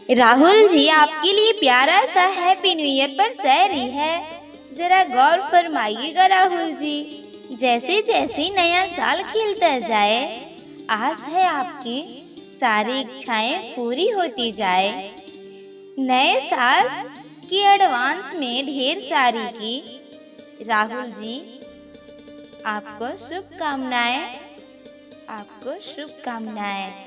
राहुल जी, आपके लिए प्यारा सा हैप्पी न्यू ईयर पर शायरी है, जरा गौर फरमाइएगा राहुल जी। जैसे जैसे नया साल खिलता जाए, आस है आपकी सारी इच्छाएं पूरी होती जाए। नए साल की एडवांस में ढेर सारी की राहुल जी, आपको शुभकामनाएं, आपको शुभकामनाएं।